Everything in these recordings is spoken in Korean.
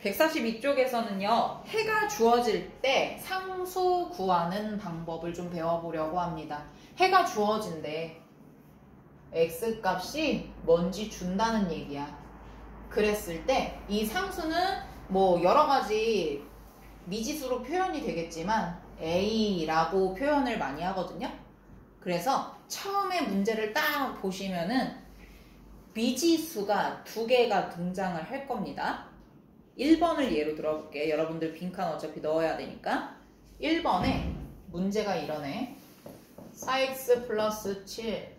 142쪽에서는요, 해가 주어질 때 상수 구하는 방법을 좀 배워보려고 합니다. 해가 주어진대. X값이 뭔지 준다는 얘기야. 그랬을 때 이 상수는 뭐 여러 가지 미지수로 표현이 되겠지만 A라고 표현을 많이 하거든요. 그래서 처음에 문제를 딱 보시면은 미지수가 두 개가 등장을 할 겁니다. 1번을 예로 들어볼게. 여러분들 빈칸 어차피 넣어야 되니까. 1번에 문제가 이러네. 4x 플러스 7은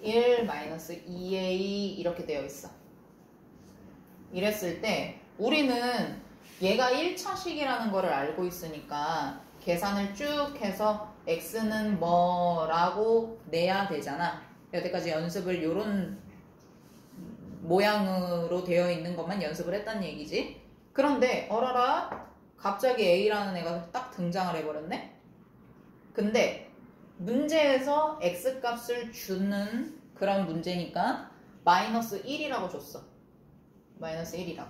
1 마이너스 2a 이렇게 되어 있어. 이랬을 때 우리는 얘가 1차식이라는 거를 알고 있으니까 계산을 쭉 해서 x는 뭐라고 내야 되잖아. 여태까지 연습을 요런 모양으로 되어 있는 것만 연습을 했다는 얘기지. 그런데 어라라 갑자기 a라는 애가 딱 등장을 해버렸네. 근데 문제에서 x값을 주는 그런 문제니까 마이너스 1이라고 줬어. 마이너스 1이라고.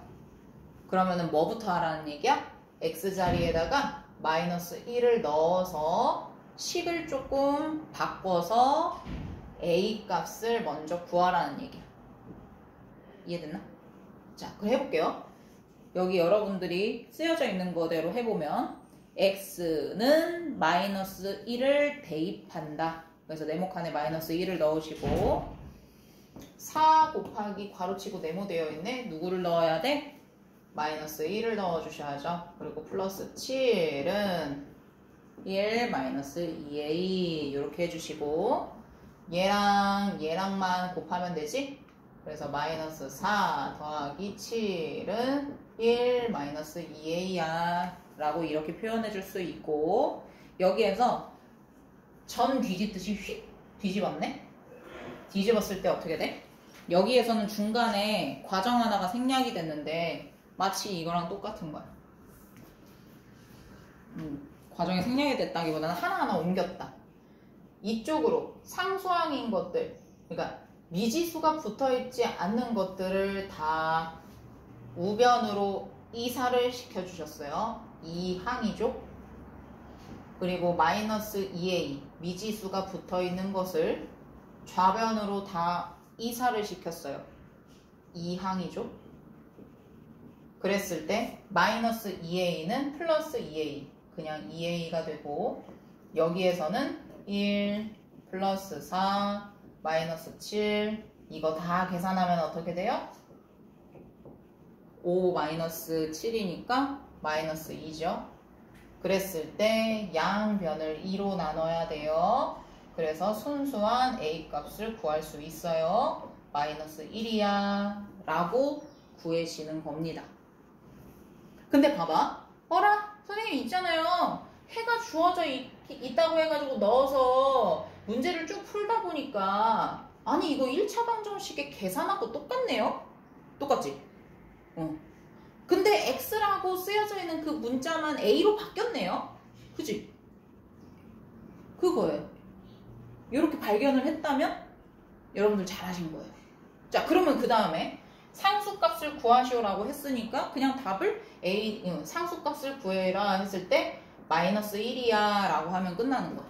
그러면은 뭐부터 하라는 얘기야? x자리에다가 마이너스 1을 넣어서 식을 조금 바꿔서 a 값을 먼저 구하라는 얘기야. 이해됐나? 자, 그럼 해볼게요. 여기 여러분들이 쓰여져 있는 거대로 해보면 x는 마이너스 1을 대입한다. 그래서 네모칸에 마이너스 1을 넣으시고 4 곱하기 괄호치고 네모되어 있네. 누구를 넣어야 돼? 마이너스 1을 넣어주셔야죠. 그리고 플러스 7은 1 마이너스 2a 이렇게 해주시고 얘랑만 곱하면 되지? 그래서 마이너스 4 더하기 7은 1 마이너스 2a야 라고 이렇게 표현해 줄 수 있고 여기에서 전 뒤집듯이 휙 뒤집었네? 뒤집었을 때 어떻게 돼? 여기에서는 중간에 과정 하나가 생략이 됐는데 마치 이거랑 똑같은 거야. 과정이 생략이 됐다기보다는 하나하나 옮겼다. 이쪽으로 상수항인 것들, 그러니까 미지수가 붙어있지 않는 것들을 다 우변으로 이사를 시켜주셨어요. 이 항이죠. 그리고 마이너스 2a 미지수가 붙어있는 것을 좌변으로 다 이사를 시켰어요. 이 항이죠. 그랬을 때 마이너스 2a는 플러스 2a 그냥 2a가 되고 여기에서는 1 플러스 4 마이너스 7 이거 다 계산하면 어떻게 돼요? 5 마이너스 7이니까 마이너스 2죠. 그랬을 때 양변을 2로 나눠야 돼요. 그래서 순수한 a 값을 구할 수 있어요. 마이너스 1이야 라고 구해지는 겁니다. 근데 봐봐. 어라? 선생님 있잖아요. 해가 주어져 있다고 해가지고 넣어서 문제를 쭉 풀다 보니까 아니 이거 1차 방정식의 계산하고 똑같네요? 똑같지? 근데 x라고 쓰여져 있는 그 문자만 a로 바뀌었네요? 그치? 그거예요. 이렇게 발견을 했다면 여러분들 잘하신 거예요. 자, 그러면 그 다음에 상수값을 구하시오라고 했으니까 그냥 답을 상수값을 구해라 했을 때 마이너스 1이야 라고 하면 끝나는 거야.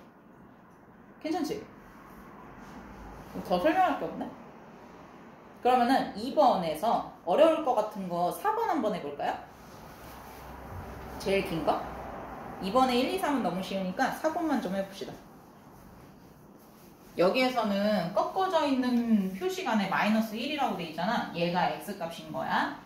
괜찮지? 더 설명할 게 없네? 그러면은 2번에서 어려울 것 같은 거 4번 한번 해볼까요? 제일 긴 거? 2번에 1, 2, 3은 너무 쉬우니까 4번만 좀 해봅시다. 여기에서는 꺾어져 있는 표식 안에 마이너스 1이라고 돼 있잖아. 얘가 x값인 거야.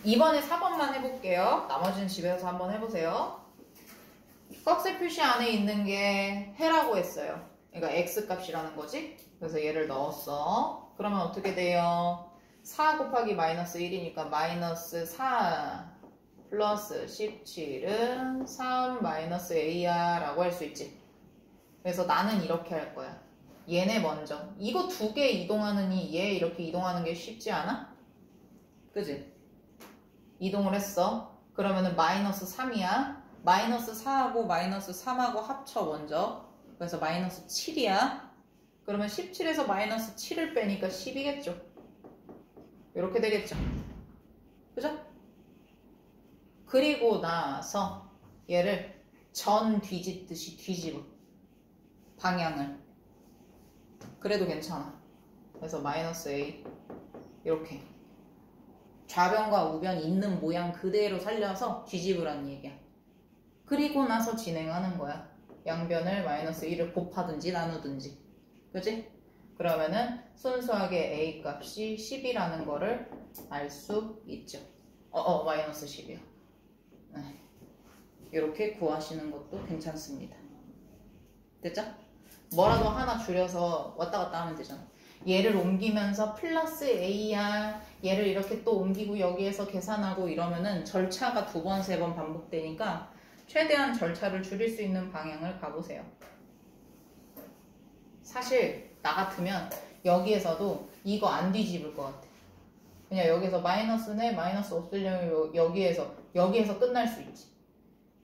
이번에 4번만 해볼게요. 나머지는 집에서 한번 해보세요. 꺽쇠 표시 안에 있는 게 해라고 했어요. 그러니까 x값이라는 거지. 그래서 얘를 넣었어. 그러면 어떻게 돼요? 4 곱하기 마이너스 1이니까 마이너스 4 플러스 17은 3 마이너스 a야 라고 할 수 있지. 그래서 나는 이렇게 할 거야. 얘네 먼저. 이거 두 개 이동하느니 얘 이렇게 이동하는 게 쉽지 않아? 그지? 이동을 했어. 그러면은 마이너스 3이야. 마이너스 4하고 마이너스 3하고 합쳐 먼저. 그래서 마이너스 7이야. 그러면 17에서 마이너스 7을 빼니까 10이겠죠. 이렇게 되겠죠. 그죠? 그리고 나서 얘를 전 뒤집듯이 뒤집어. 방향을. 그래도 괜찮아. 그래서 마이너스 A 이렇게 좌변과 우변 있는 모양 그대로 살려서 뒤집으라는 얘기야. 그리고 나서 진행하는 거야. 양변을 마이너스 1을 곱하든지 나누든지. 그치? 그러면은 순수하게 A 값이 10이라는 거를 알 수 있죠. 마이너스 10이요. 네. 이렇게 구하시는 것도 괜찮습니다. 됐죠? 뭐라도 하나 줄여서 왔다 갔다 하면 되잖아. 얘를 옮기면서 플러스 A야. 얘를 이렇게 또 옮기고 여기에서 계산하고 이러면은 절차가 2번, 3번 반복되니까 최대한 절차를 줄일 수 있는 방향을 가보세요. 사실 나 같으면 여기에서도 이거 안 뒤집을 것 같아. 그냥 여기서 마이너스네, 마이너스 없으려면 여기에서 끝날 수 있지.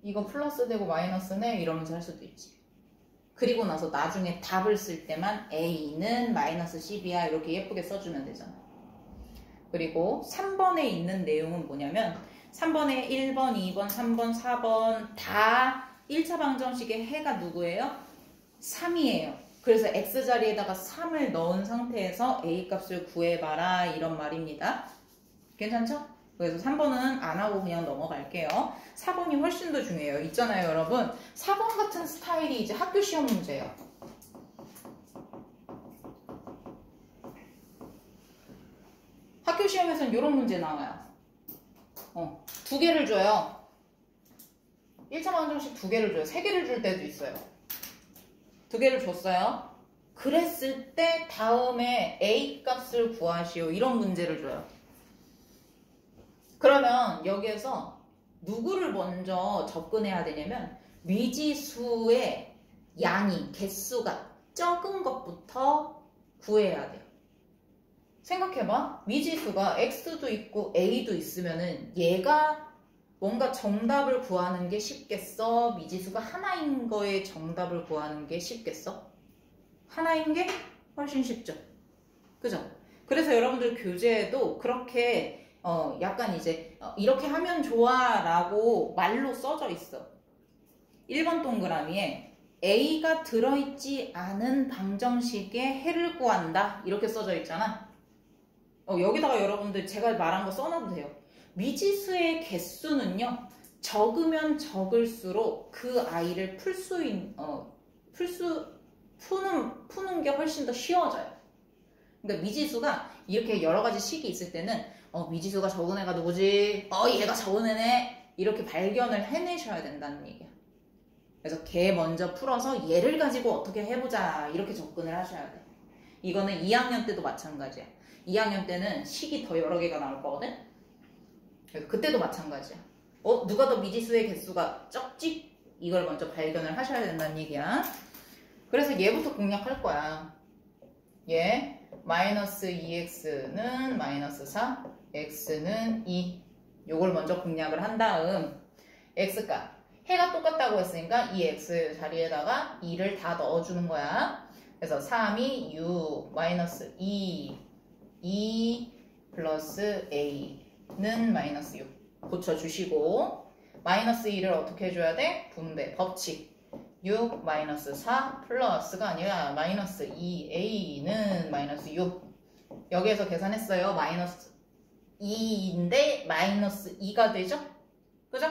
이거 플러스 되고 마이너스네 이러면서 할 수도 있지. 그리고 나서 나중에 답을 쓸 때만 A는 마이너스 10이야 이렇게 예쁘게 써주면 되잖아. 그리고 3번에 있는 내용은 뭐냐면 3번에 1번, 2번, 3번, 4번 다 1차 방정식의 해가 누구예요? 3이에요. 그래서 x자리에다가 3을 넣은 상태에서 A 값을 구해봐라 이런 말입니다. 괜찮죠? 그래서 3번은 안 하고 그냥 넘어갈게요. 4번이 훨씬 더 중요해요. 있잖아요 여러분. 4번 같은 스타일이 이제 학교 시험 문제예요. 학교 시험에서는 이런 문제 나와요. 2개를 줘요. 1차 방정식 2개를 줘요. 3개를 줄 때도 있어요. 2개를 줬어요. 그랬을 때 다음에 A 값을 구하시오. 이런 문제를 줘요. 그러면 여기에서 누구를 먼저 접근해야 되냐면 미지수의 양이 개수가 적은 것부터 구해야 돼요. 생각해봐. 미지수가 X도 있고 A도 있으면은 얘가 뭔가 정답을 구하는 게 쉽겠어? 미지수가 하나인 거에 정답을 구하는 게 쉽겠어? 하나인 게 훨씬 쉽죠. 그죠? 그래서 여러분들 교재에도 그렇게 약간 이제 이렇게 하면 좋아 라고 말로 써져 있어. 1번 동그라미에 A가 들어있지 않은 방정식의 해를 구한다 이렇게 써져 있잖아. 여기다가 여러분들 제가 말한 거 써놔도 돼요. 미지수의 개수는요 적으면 적을수록 그 아이를 푸는 게 훨씬 더 쉬워져요. 그러니까 미지수가 이렇게 여러 가지 식이 있을 때는 미지수가 적은 애가 누구지? 얘가 적은 애네. 이렇게 발견을 해내셔야 된다는 얘기야. 그래서 걔 먼저 풀어서 얘를 가지고 어떻게 해보자 이렇게 접근을 하셔야 돼. 이거는 2학년 때도 마찬가지야. 2학년 때는 식이 더 여러 개가 나올 거거든? 그래서 그때도 마찬가지야. 누가 더 미지수의 개수가 적지? 이걸 먼저 발견을 하셔야 된다는 얘기야. 그래서 얘부터 공략할 거야. 얘 마이너스 2x는 마이너스 4, x는 2. 요걸 먼저 공략을 한 다음 x값 해가 똑같다고 했으니까 이 x 자리에다가 2를 다 넣어주는 거야. 그래서 3이 6, 마이너스 2 플러스 a는 마이너스 6 고쳐주시고 마이너스 2를 어떻게 해줘야 돼? 분배 법칙 6 마이너스 4 플러스가 아니라 마이너스 2a는 마이너스 6 여기에서 계산했어요. 마이너스 2인데 마이너스 2가 되죠? 그죠?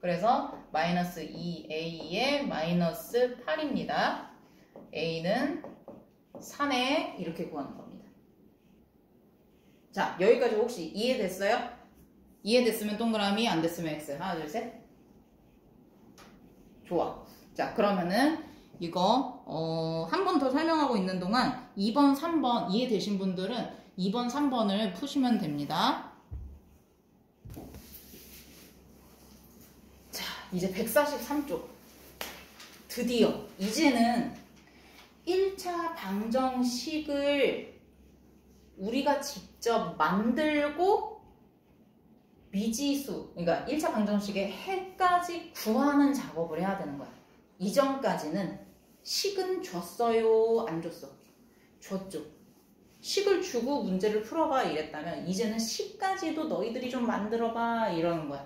그래서 마이너스 2a에 마이너스 8입니다. a는 3에 이렇게 구하는 겁니다. 자, 여기까지 혹시 이해됐어요? 이해됐으면 동그라미, 안 됐으면 X. 하나, 둘, 셋. 좋아. 자, 그러면은 이거 한 번 더 설명하고 있는 동안 2번, 3번 이해되신 분들은 2번, 3번을 푸시면 됩니다. 자, 이제 143쪽. 드디어 이제는 1차 방정식을 우리가 직접 만들고 미지수, 그러니까 1차 방정식의 해까지 구하는 작업을 해야 되는 거야. 이전까지는 식은 줬어요? 안 줬어? 줬죠. 식을 주고 문제를 풀어봐 이랬다면 이제는 식까지도 너희들이 좀 만들어봐 이러는 거야.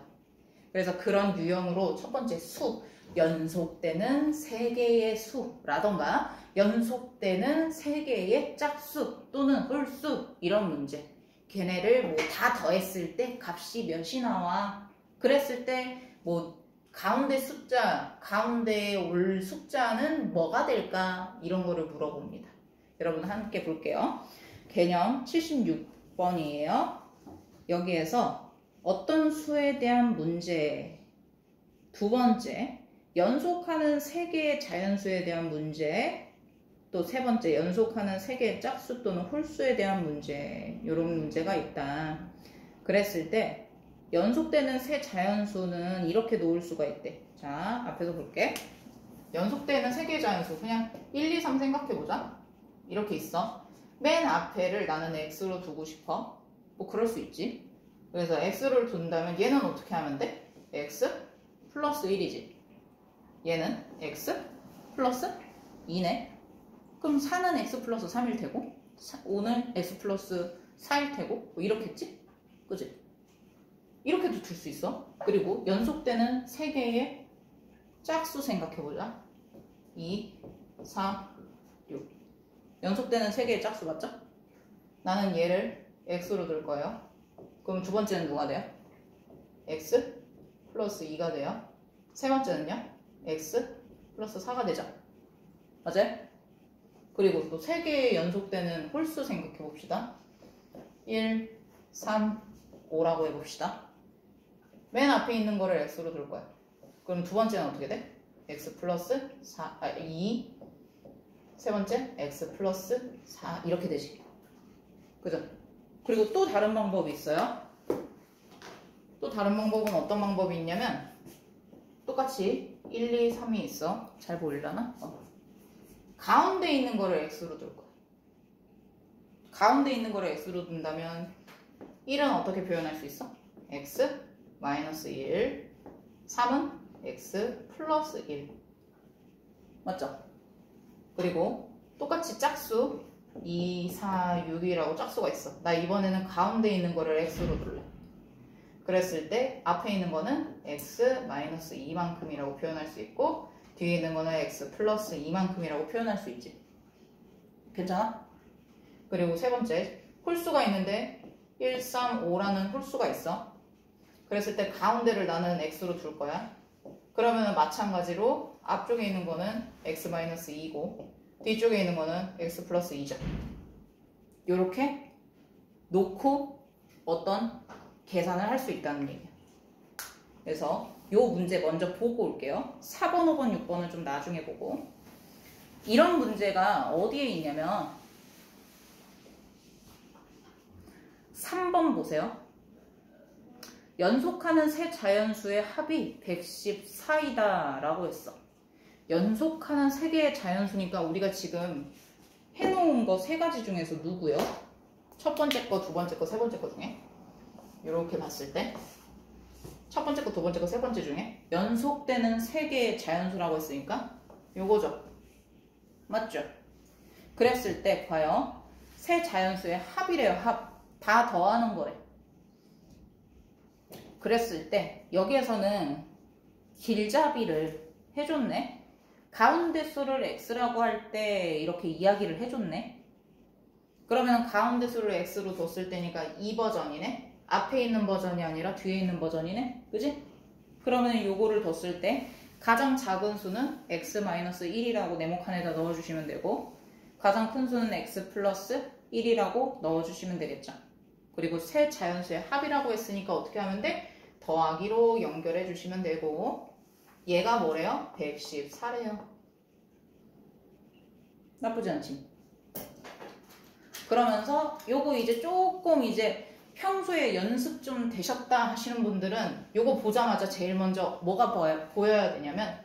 그래서 그런 유형으로 첫 번째 수, 연속되는 3개의 수라던가 연속되는 3개의 짝수 또는 홀수 이런 문제. 걔네를 뭐 다 더했을 때 값이 몇이 나와? 그랬을 때 뭐 가운데 숫자, 가운데에 올 숫자는 뭐가 될까? 이런 거를 물어봅니다. 여러분 함께 볼게요. 개념 76번이에요. 여기에서 어떤 수에 대한 문제, 두 번째 연속하는 3개의 자연수에 대한 문제, 또 세 번째 연속하는 3개의 짝수 또는 홀수에 대한 문제, 이런 문제가 있다. 그랬을 때 연속되는 세 자연수는 이렇게 놓을 수가 있대. 자, 앞에서 볼게. 연속되는 3개의 자연수 그냥 1, 2, 3 생각해보자. 이렇게 있어. 맨 앞에를 나는 x로 두고 싶어. 뭐 그럴 수 있지. 그래서 x를 둔다면 얘는 어떻게 하면 돼? x 플러스 1이지. 얘는 x 플러스 2네. 그럼 4는 x 플러스 3일 테고 5는 x 플러스 4일 테고 뭐 이렇겠지? 그지? 이렇게도 둘 수 있어. 그리고 연속되는 3개의 짝수 생각해보자. 2, 4, 6 연속되는 3개의 짝수 맞죠? 나는 얘를 x로 둘 거예요. 그럼 두 번째는 누가 돼요? x 플러스 2가 돼요. 세 번째는요? x 플러스 4가 되죠. 맞아요? 그리고 또 3개의 연속되는 홀수 생각해 봅시다. 1, 3, 5라고 해봅시다. 맨 앞에 있는 거를 x로 둘 거야. 그럼 두 번째는 어떻게 돼? x 플러스 2, 세 번째 x 플러스 4 이렇게 되지. 그죠? 그리고 또 다른 방법이 있어요. 또 다른 방법은 어떤 방법이 있냐면 똑같이 1, 2, 3이 있어. 잘 보이려나? 가운데 있는 거를 x로 둘 거야. 가운데 있는 거를 x로 둔다면 1은 어떻게 표현할 수 있어? x 마이너스 1, 3은 x 플러스 1 맞죠? 그리고 똑같이 짝수 2, 4, 6이라고 짝수가 있어. 나 이번에는 가운데 있는 거를 x로 둘래. 그랬을 때 앞에 있는 거는 x 마이너스 2만큼이라고 표현할 수 있고 뒤에 있는 거는 x 플러스 2만큼이라고 표현할 수 있지. 괜찮아? 그리고 세 번째 홀수가 있는데 1, 3, 5라는 홀수가 있어. 그랬을 때 가운데를 나는 x로 둘 거야. 그러면 마찬가지로 앞쪽에 있는 거는 x 마이너스 2고 뒤쪽에 있는 거는 x 플러스 2죠. 요렇게 놓고 어떤 계산을 할 수 있다는 얘기야. 그래서 요 문제 먼저 보고 올게요. 4번, 5번, 6번은 좀 나중에 보고. 이런 문제가 어디에 있냐면 3번 보세요. 연속하는 세 자연수의 합이 114이다 라고 했어. 연속하는 3개의 자연수니까 우리가 지금 해놓은 거 3가지 중에서 누구요? 첫 번째 거, 두 번째 거, 세 번째 거 중에 이렇게 봤을 때 첫 번째 거, 두 번째 거, 세 번째 중에 연속되는 3개의 자연수라고 했으니까 요거죠. 맞죠? 그랬을 때 과연 세 자연수의 합이래요. 합. 다 더하는 거래. 그랬을 때 여기에서는 길잡이를 해줬네. 가운데 수를 x라고 할 때 이렇게 이야기를 해줬네. 그러면 가운데 수를 x로 뒀을 때니까 이 버전이네. 앞에 있는 버전이 아니라 뒤에 있는 버전이네. 그지? 그러면 요거를 뒀을 때 가장 작은 수는 x-1이라고 네모칸에다 넣어주시면 되고 가장 큰 수는 x 플러스 1이라고 넣어주시면 되겠죠. 그리고 세 자연수의 합이라고 했으니까 어떻게 하면 돼? 더하기로 연결해 주시면 되고 얘가 뭐래요? 114래요. 나쁘지 않지? 그러면서 요거 이제 조금 이제 평소에 연습 좀 되셨다 하시는 분들은 요거 보자마자 제일 먼저 뭐가 보여야 되냐면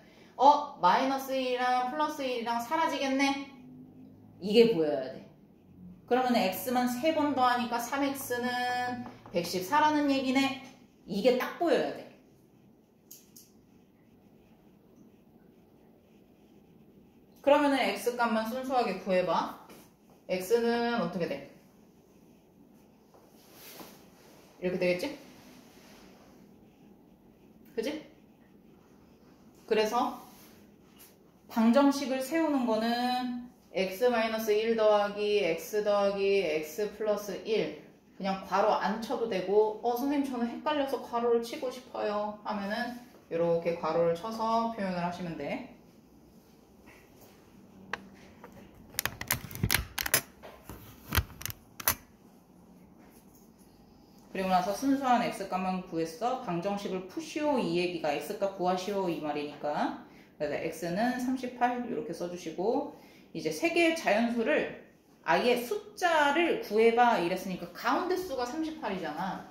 마이너스 1이랑 플러스 1이랑 사라지겠네? 이게 보여야 돼. 그러면 x만 3번 더하니까 3x는 114라는 얘기네? 이게 딱 보여야 돼. 그러면은 x값만 순수하게 구해봐. x는 어떻게 돼? 이렇게 되겠지? 그지? 그래서 방정식을 세우는 거는 x-1 더하기 x 더하기 x 플러스 1 그냥 괄호 안 쳐도 되고 선생님 저는 헷갈려서 괄호를 치고 싶어요 하면은 이렇게 괄호를 쳐서 표현을 하시면 돼. 그리고 나서 순수한 x값만 구했어. 방정식을 푸시오 이 얘기가 x값 구하시오 이 말이니까. 그래서 x는 38 이렇게 써주시고 이제 세 개의 자연수를 아예 숫자를 구해봐 이랬으니까 가운데 수가 38이잖아.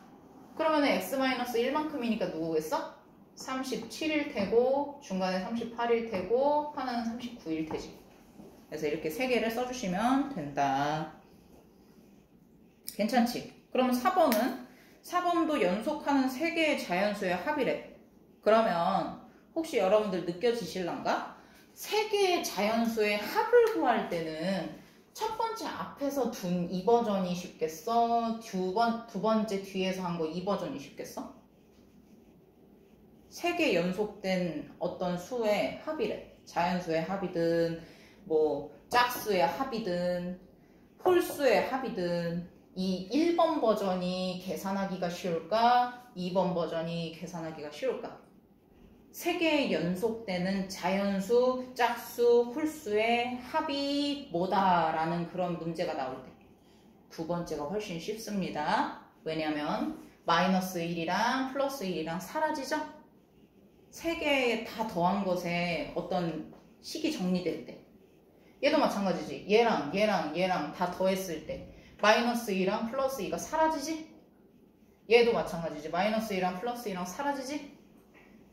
그러면 x-1만큼이니까 누구겠어? 37일 테고 중간에 38일 테고 하나는 39일 테지. 그래서 이렇게 세 개를 써주시면 된다. 괜찮지? 그럼 4번도 연속하는 3개의 자연수의 합이래. 그러면 혹시 여러분들 느껴지실란가? 3개의 자연수의 합을 구할 때는 첫 번째 앞에서 둔 이 버전이 쉽겠어? 두 번째 뒤에서 한 거 이 버전이 쉽겠어? 3개 연속된 어떤 수의 합이래. 자연수의 합이든 뭐 짝수의 합이든 홀수의 합이든 이 1번 버전이 계산하기가 쉬울까? 2번 버전이 계산하기가 쉬울까? 3개의 연속되는 자연수, 짝수, 홀수의 합이 뭐다라는 그런 문제가 나올 때 두 번째가 훨씬 쉽습니다. 왜냐면 마이너스 1이랑 플러스 1이랑 사라지죠? 3개 다 더한 것에 어떤 식이 정리될 때 얘도 마찬가지지. 얘랑 다 더했을 때 마이너스 2랑 플러스 2가 사라지지? 얘도 마찬가지지. 마이너스 2랑 플러스 2랑 사라지지?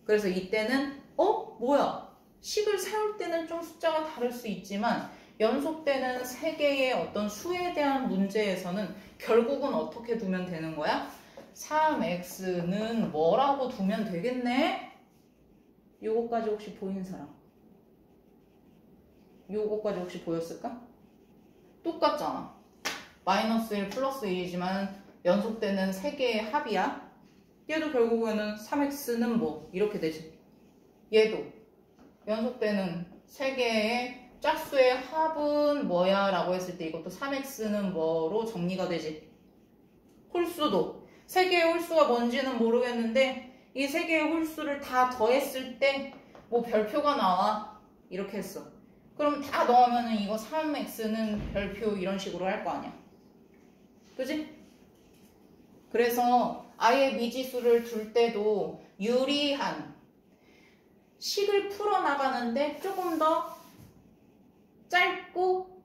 그래서 이때는 뭐야? 식을 세울 때는 좀 숫자가 다를 수 있지만 연속되는 3개의 어떤 수에 대한 문제에서는 결국은 어떻게 두면 되는 거야? 3x는 뭐라고 두면 되겠네? 요거까지 혹시 보이는 사람? 요거까지 혹시 보였을까? 똑같잖아. 마이너스 1 플러스 1이지만 연속되는 3개의 합이야. 얘도 결국에는 3x는 뭐 이렇게 되지. 얘도 연속되는 3개의 짝수의 합은 뭐야 라고 했을 때 이것도 3x는 뭐로 정리가 되지. 홀수도 3개의 홀수가 뭔지는 모르겠는데 이 3개의 홀수를 다 더했을 때 뭐 별표가 나와. 이렇게 했어. 그럼 다 넣으면은 이거 3x는 별표 이런 식으로 할 거 아니야. 그지? 그래서 아예 미지수를 둘 때도 유리한 식을 풀어나가는데 조금 더 짧고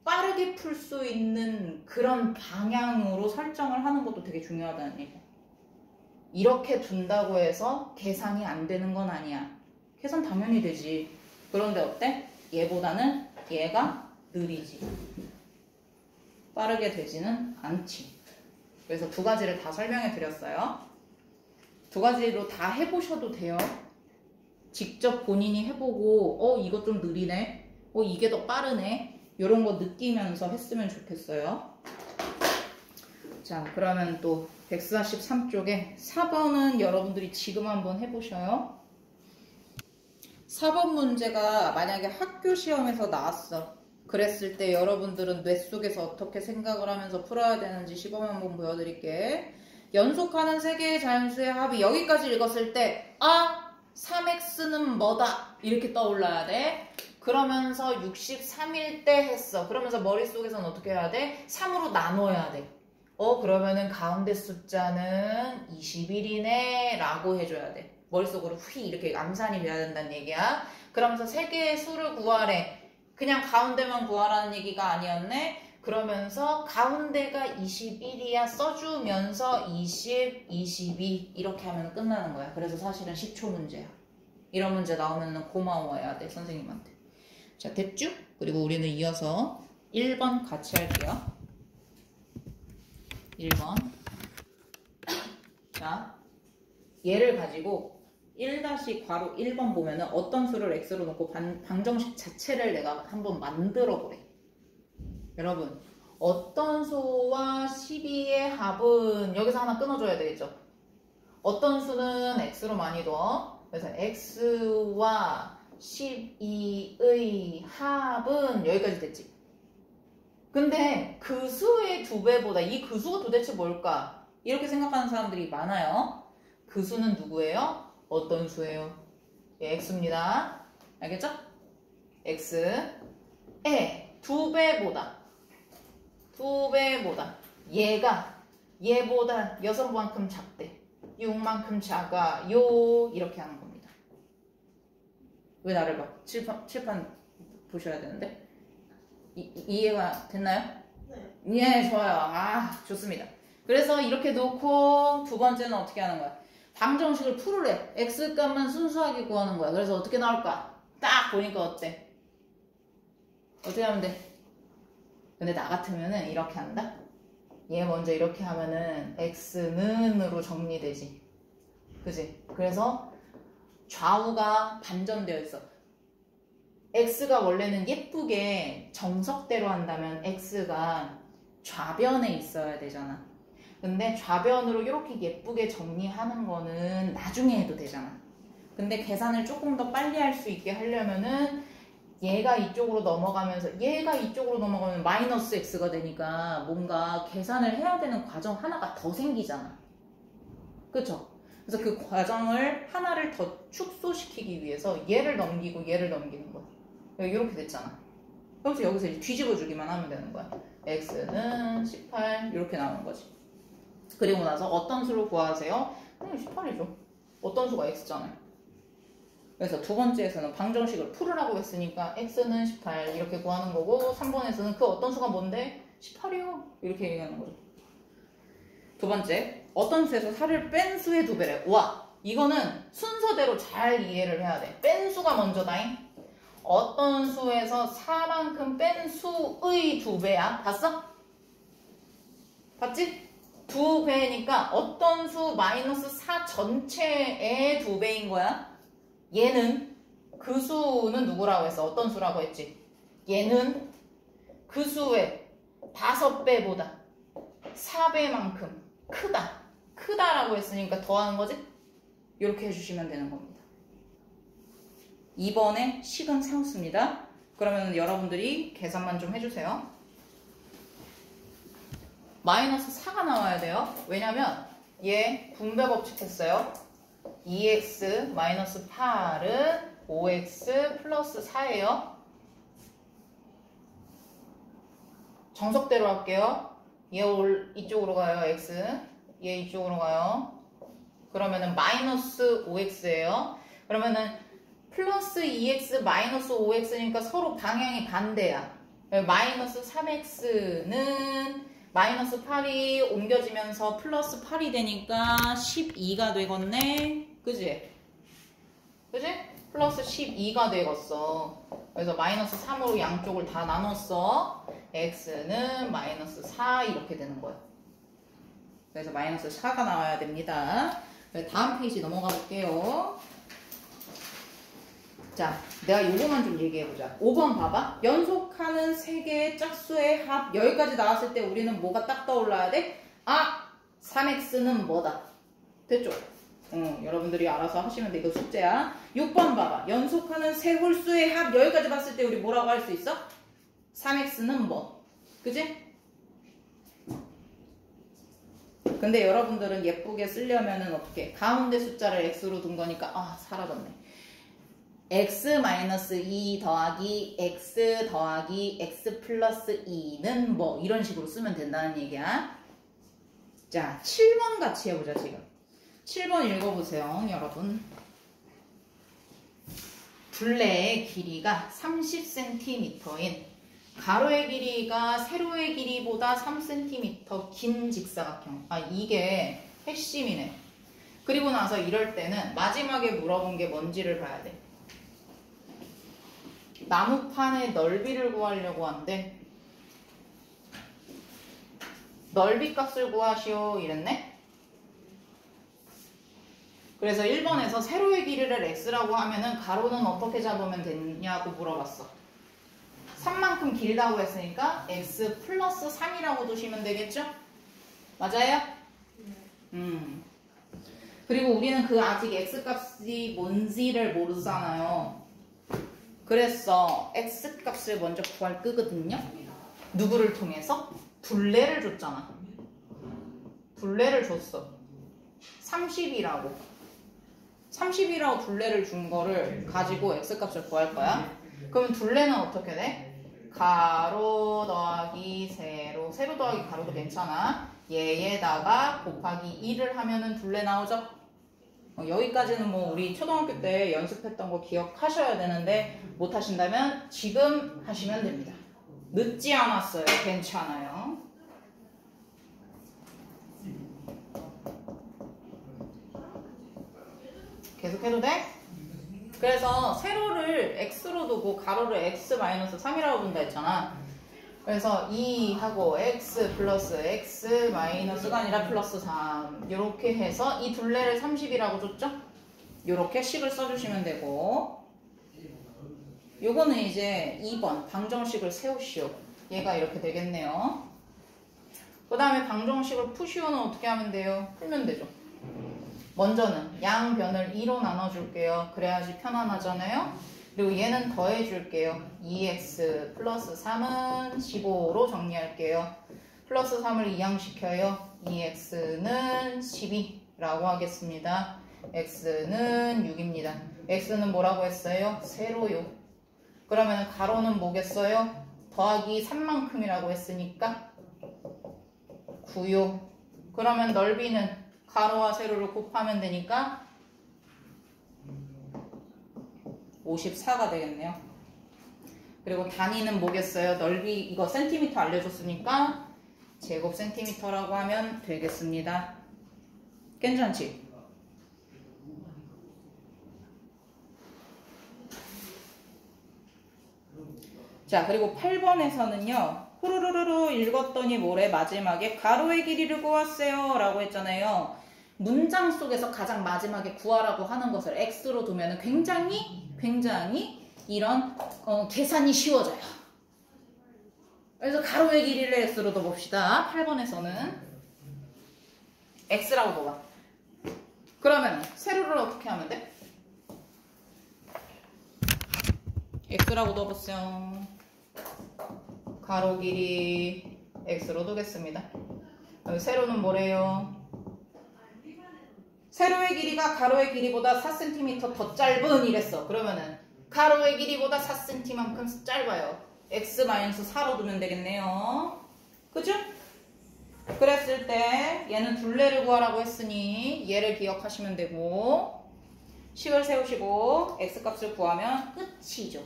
빠르게 풀 수 있는 그런 방향으로 설정을 하는 것도 되게 중요하다는 얘기야. 이렇게 둔다고 해서 계산이 안 되는 건 아니야. 계산 당연히 되지. 그런데 어때? 얘보다는 얘가 느리지. 빠르게 되지는 않지. 그래서 두 가지를 다 설명해 드렸어요. 두 가지로 다 해보셔도 돼요. 직접 본인이 해보고 이거 좀 느리네. 이게 더 빠르네. 이런 거 느끼면서 했으면 좋겠어요. 자, 그러면 또 143쪽에 4번은 여러분들이 지금 한번 해보셔요. 4번 문제가 만약에 학교 시험에서 나왔어. 그랬을 때 여러분들은 뇌 속에서 어떻게 생각을 하면서 풀어야 되는지 시범 한번 보여드릴게. 연속하는 3개의 자연수의 합이 여기까지 읽었을 때 3x는 뭐다 이렇게 떠올라야 돼. 그러면서 63일 때 했어. 그러면서 머릿속에서는 어떻게 해야 돼? 3으로 나눠야 돼. 그러면은 가운데 숫자는 21이네 라고 해줘야 돼. 머릿속으로 이렇게 암산이 돼야 된다는 얘기야. 그러면서 3개의 수를 구하래. 그냥 가운데만 구하라는 얘기가 아니었네. 그러면서 가운데가 21이야 써주면서 20, 22 이렇게 하면 끝나는 거야. 그래서 사실은 10초 문제야. 이런 문제 나오면 고마워해야 돼, 선생님한테. 자, 됐죠? 그리고 우리는 이어서 1번 같이 할게요. 1번. 자, 얘를 가지고 1 괄호 1번 보면은 어떤 수를 x로 놓고 방정식 자체를 내가 한번 만들어 보래. 여러분, 어떤 수와 12의 합은 여기서 하나 끊어줘야 되겠죠? 어떤 수는 x로 많이 둬. 그래서 x와 12의 합은 여기까지 됐지. 근데 그 수의 2배보다 이 그 수가 도대체 뭘까? 이렇게 생각하는 사람들이 많아요. 그 수는 누구예요? 어떤 수예요? 예, x입니다. 알겠죠? x에 2배보다 얘보다 6만큼 작대. 6만큼 작아요. 이렇게 하는 겁니다. 왜 나를 봐? 칠판 보셔야 되는데. 이해가 됐나요? 네. 예, 좋아요. 아, 좋습니다. 그래서 이렇게 놓고 두 번째는 어떻게 하는 거야? 방정식을 풀으래. x값만 순수하게 구하는 거야. 그래서 어떻게 나올까? 딱 보니까 어때? 어떻게 하면 돼? 근데 나 같으면은 이렇게 한다? 얘 먼저 이렇게 하면은 x는으로 정리되지. 그지? 그래서 좌우가 반전되어 있어. x가 원래는 예쁘게 정석대로 한다면 x가 좌변에 있어야 되잖아. 근데 좌변으로 이렇게 예쁘게 정리하는 거는 나중에 해도 되잖아. 근데 계산을 조금 더 빨리 할 수 있게 하려면은 얘가 이쪽으로 넘어가면서 얘가 이쪽으로 넘어가면 마이너스 x가 되니까 뭔가 계산을 해야 되는 과정 하나가 더 생기잖아. 그쵸? 그래서 그 과정을 하나를 더 축소시키기 위해서 얘를 넘기고 얘를 넘기는 거야. 이렇게 됐잖아. 그래서 여기서 이제 뒤집어 주기만 하면 되는 거야. x는 18 이렇게 나오는 거지. 그리고 나서 어떤 수를 구하세요? 18이죠. 어떤 수가 x잖아요. 그래서 두 번째에서는 방정식을 풀으라고 했으니까 x는 18 이렇게 구하는 거고 3번에서는 그 어떤 수가 뭔데? 18이요. 이렇게 얘기하는 거죠. 두 번째, 어떤 수에서 살을 뺀 수의 2배래. 와, 이거는 순서대로 잘 이해를 해야 돼. 뺀 수가 먼저다잉. 어떤 수에서 4만큼 뺀 수의 2배야. 봤어? 봤지? 2배니까 어떤 수 마이너스 4 전체의 2배인 거야. 얘는 그 수는 누구라고 했어? 어떤 수라고 했지? 얘는 그 수의 5배보다 4배만큼 크다라고 했으니까 더하는 거지? 이렇게 해주시면 되는 겁니다. 2번에 식은 세웠습니다. 그러면 여러분들이 계산만 좀 해주세요. 마이너스 4가 나와야 돼요. 왜냐면 얘 분배 법칙 했어요. 2x 마이너스 8은 5x 플러스 4예요. 정석대로 할게요. 얘 이쪽으로 가요. x. 얘 이쪽으로 가요. 그러면은 마이너스 5x예요. 그러면은 플러스 2x 마이너스 5x니까 서로 방향이 반대야. 마이너스 3x는 마이너스 8이 옮겨지면서 플러스 8이 되니까 12가 되겠네. 그지? 그지? 플러스 12가 되겠어. 그래서 마이너스 3으로 양쪽을 다 나눴어. x는 마이너스 4 이렇게 되는 거야. 그래서 마이너스 4가 나와야 됩니다. 다음 페이지 넘어가 볼게요. 자, 내가 요거만 좀 얘기해보자. 5번 봐봐. 연속하는 3개의 짝수의 합. 여기까지 나왔을 때 우리는 뭐가 딱 떠올라야 돼? 아! 3x는 뭐다? 됐죠? 여러분들이 알아서 하시면 돼. 이거 숙제야. 6번 봐봐. 연속하는 세 홀수의 합. 여기까지 봤을 때 우리 뭐라고 할 수 있어? 3x는 뭐? 그지? 근데 여러분들은 예쁘게 쓰려면은 어떻게? 가운데 숫자를 x로 둔 거니까 사라졌네. x-2 더하기 x 더하기 x 플러스 2는 뭐 이런 식으로 쓰면 된다는 얘기야. 자, 7번 같이 해보자 지금. 7번 읽어보세요 여러분. 둘레의 길이가 30cm인 가로의 길이가 세로의 길이보다 3cm 긴 직사각형. 이게 핵심이네. 그리고 나서 이럴 때는 마지막에 물어본 게 뭔지를 봐야 돼. 나무판의 넓이를 구하려고 하는데 넓이 값을 구하시오 이랬네. 그래서 1번에서 세로의 길이를 x라고 하면은 가로는 어떻게 잡으면 되냐고 물어봤어. 3만큼 길다고 했으니까 x 플러스 3이라고 두시면 되겠죠? 맞아요? 그리고 우리는 그 아직 x값이 뭔지를 모르잖아요. 그래서 x값을 먼저 구할 거거든요. 누구를 통해서? 둘레를 줬잖아. 둘레를 줬어. 30이라고. 30이라고 둘레를 준 거를 가지고 x값을 구할 거야. 그러면 둘레는 어떻게 돼? 가로 더하기 세로. 세로 더하기 가로도 괜찮아. 얘에다가 곱하기 2를 하면은 둘레 나오죠? 여기까지는 뭐 우리 초등학교 때 연습했던 거 기억하셔야 되는데 못 하신다면 지금 하시면 됩니다. 늦지 않았어요. 괜찮아요. 계속해도 돼? 그래서 세로를 x로 두고 가로를 x-3이라고 둔다 했잖아. 그래서 2하고 x 플러스 x 마이너스가 아니라 플러스 3 이렇게 해서 이 둘레를 30이라고 줬죠? 이렇게 식을 써주시면 되고 요거는 이제 2번 방정식을 세우시오. 얘가 이렇게 되겠네요. 그 다음에 방정식을 푸시오는 어떻게 하면 돼요? 풀면 되죠. 먼저는 양변을 2로 나눠줄게요. 그래야지 편안하잖아요. 그리고 얘는 더해줄게요. 2x 플러스 3은 15로 정리할게요. 플러스 3을 이항시켜요. 2x는 12라고 하겠습니다. x는 6입니다. x는 뭐라고 했어요? 세로요. 그러면 가로는 뭐겠어요? 더하기 3만큼이라고 했으니까 9요. 그러면 넓이는 가로와 세로를 곱하면 되니까 54가 되겠네요. 그리고 단위는 뭐겠어요? 넓이 이거 센티미터 알려줬으니까 제곱 센티미터라고 하면 되겠습니다. 괜찮지? 자, 그리고 8번에서는요. 후루루루루 읽었더니 뭐래? 마지막에 가로의 길이를 구하세요 라고 했잖아요. 문장 속에서 가장 마지막에 구하라고 하는 것을 x로 두면 굉장히 이런 계산이 쉬워져요. 그래서 가로의 길이를 x로 둬봅시다. 8번에서는 x라고 둬봐. 그러면 세로를 어떻게 하면 돼? x라고 둬보세요. 가로 길이 x로 두겠습니다. 세로는 뭐래요? 세로의 길이가 가로의 길이보다 4cm 더 짧은 이랬어. 그러면은 가로의 길이보다 4cm만큼 짧아요. x-4로 두면 되겠네요. 그죠? 그랬을 때 얘는 둘레를 구하라고 했으니 얘를 기억하시면 되고 식을 세우시고 x값을 구하면 끝이죠.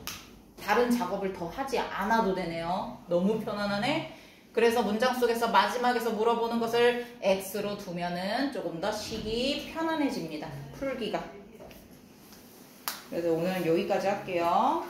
다른 작업을 더 하지 않아도 되네요. 너무 편안하네. 그래서 문장 속에서 마지막에서 물어보는 것을 x로 두면은 조금 더 식이 편안해집니다. 풀기가. 그래서 오늘은 여기까지 할게요.